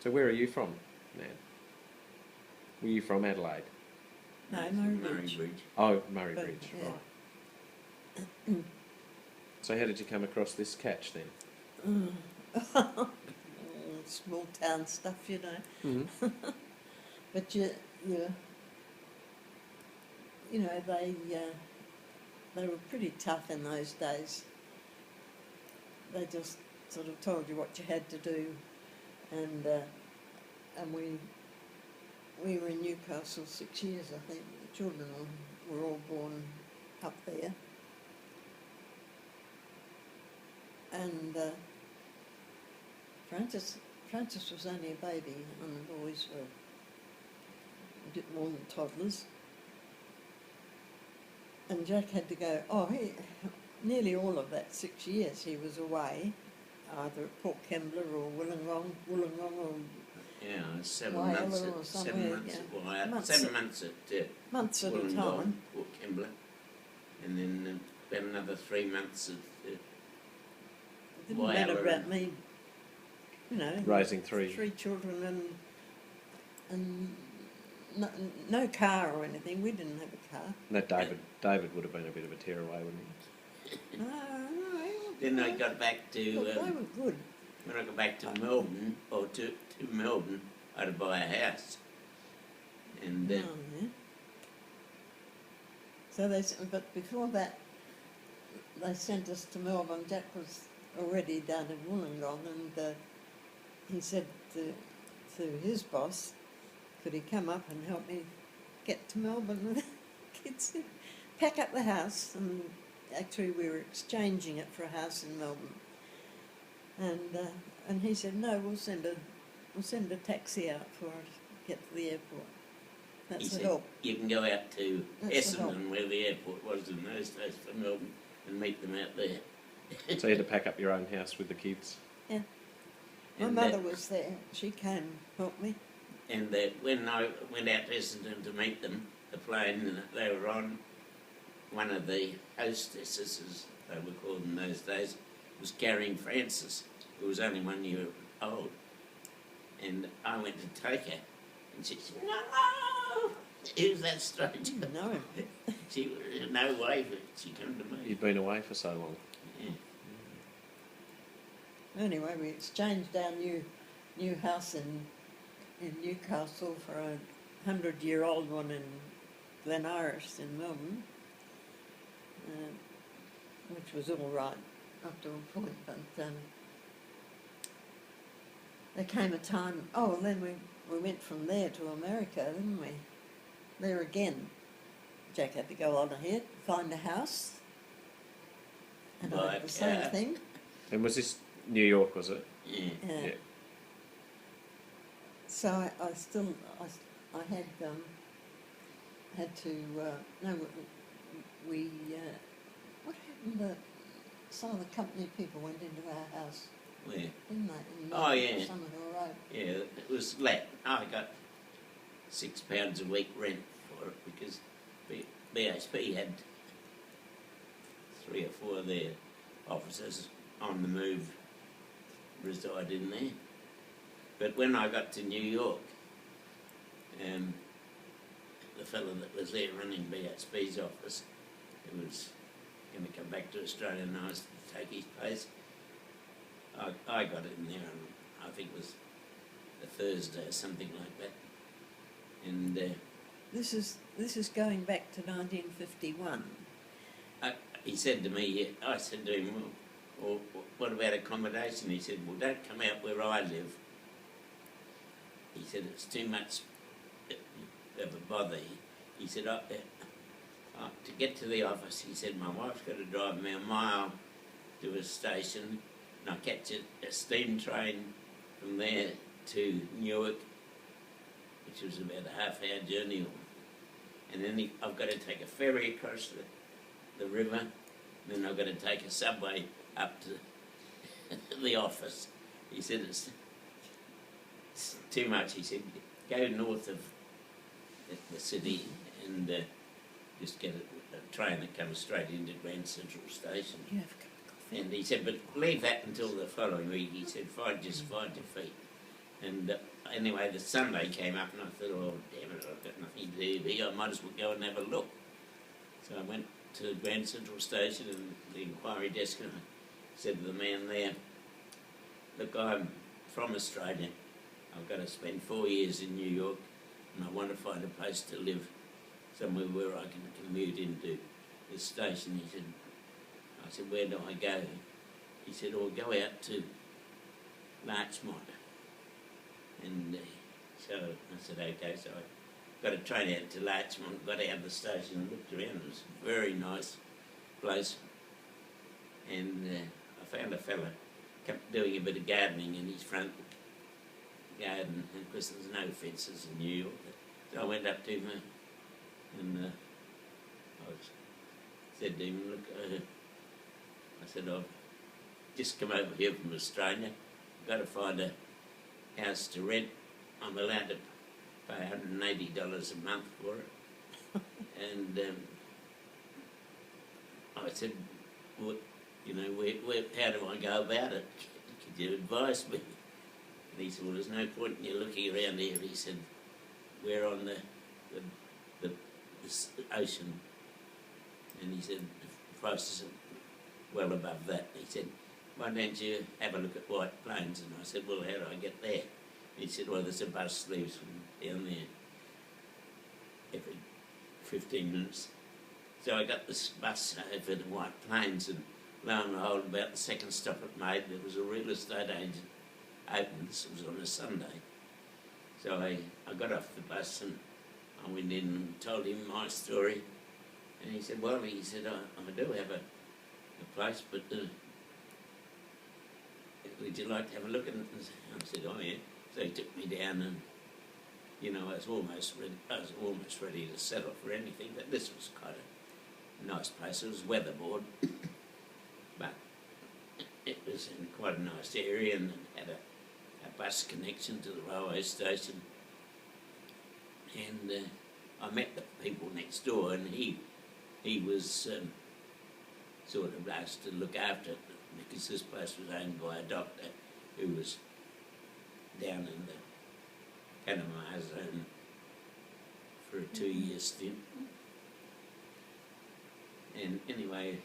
So where are you from, Nan? Were you from Adelaide? No, Murray Bridge. Oh, Murray But, Bridge, yeah. right. So how did you come across this catch then? Small town stuff, you know. Mm-hmm. But you know, they were pretty tough in those days. They just sort of told you what you had to do, and we were in Newcastle 6 years, I think. The children were all born up there, and Francis was only a baby, and the boys were a bit more than toddlers. And Jack had to go, nearly all of that 6 years he was away, either at Port Kembla or Wollongong or Yeah, 7 Whyalla months or at somewhere, 7 months at months at a Wollongong, time. Port Kembla, and then about another 3 months at It didn't matter Whyalla about me, you know. Raising three Children and no car or anything. We didn't have a car. No, David would have been a bit of a tearaway, wouldn't he? No. Then I got back to Look, they were good. when I got back to Melbourne, or to Melbourne, I had to buy a house, and Yeah. So but before that, they sent us to Melbourne. Jack was already down in Wollongong, and he said to his boss, could he come up and help me get to Melbourne with the kids, pack up the house. And actually we were exchanging it for a house in Melbourne, and he said, no, we'll send a taxi out for it to get to the airport. That's he the said help. you can go out to That's the help. Essendon, where the airport was in those days, for Melbourne, and meet them out there. So you had to pack up your own house with the kids? Yeah. My And mother was there. She came and helped me. And when I went out to Essendon to meet them, the plane that they were on, one of the hostesses, as they were called in those days, was carrying Francis, who was only 1 year old. And I went to take her, and she said, no! Who's that stranger? No. She was no way, but she came to me. You'd been away for so long. Yeah. Anyway, we exchanged our new house in Newcastle for a 100-year-old one in Glen Iris in Melbourne, which was all right up to a point. But there came a time. Oh, then we went from there to America, didn't we? There again, Jack had to go on ahead, find a house, and I did the same thing. And was this New York, was it? Yeah. Yeah. So I had to no, we what happened? Some of the company people went into our house, Where? didn't they? Oh, yeah. Somerville Road. Yeah, it was let. I got £6 a week rent for it because BHP had 3 or 4 of their officers on the move reside in there. But when I got to New York, the fellow that was there running BHP's office, who was going to come back to Australia and I was to take his place, I got in there, and I think it was a Thursday or something like that. And This is going back to 1951. he said to me, I said to him, well, what about accommodation? He said, well, don't come out where I live. He said, it's too much of a bother. He said, to get to the office, he said, my wife's got to drive me a mile to a station, and I catch a steam train from there to Newark, which was about a half-hour journey. And then I've got to take a ferry across the river, and then I've got to take a subway up to the office. He said, it's too much. He said, go north of the city and just get a train that comes straight into Grand Central Station. You have a cup of coffee? And he said, but leave that until the following week. He said, find your feet. And anyway, the Sunday came up and I thought, oh, damn it, I've got nothing to do here. I might as well go and have a look. So I went to Grand Central Station and the inquiry desk and I said to the man there, look, I'm from Australia. I've got to spend 4 years in New York and I want to find a place to live, somewhere where I can commute into the station. He said, I said, where do I go? He said, oh, go out to Larchmont. And so I said, okay. So I got a train out to Larchmont, got out of the station and looked around. It was a very nice place. And I found a fella kept doing a bit of gardening in his front garden. And of course there's no fences in New York. So I went up to him and said to him, look, I said, I've just come over here from Australia. I've got to find a house to rent. I'm allowed to pay $180 a month for it. And I said, what, you know, how do I go about it? Could you advise me? And he said, well, there's no point in you looking around here. He said, we're on the ocean. And he said, the prices are well above that. He said, why don't you have a look at White Plains? And I said, well, how do I get there? He said, well, there's a bus leaves from down there every 15 minutes. So I got this bus over to White Plains, and lo and behold, about the second stop it made, there was a real estate agent open. This was on a Sunday. So I got off the bus and I went in and told him my story. And he said, well, he said, I do have a place, but would you like to have a look at it? And I said, oh yeah. So he took me down and, you know, I was almost ready to settle for anything, but this was quite a nice place. It was weatherboard, but it was in quite a nice area and had a bus connection to the railway station. And I met the people next door, and he was sort of asked to look after it because this place was owned by a doctor who was down in the Panama zone for a 2-year stint. And anyway,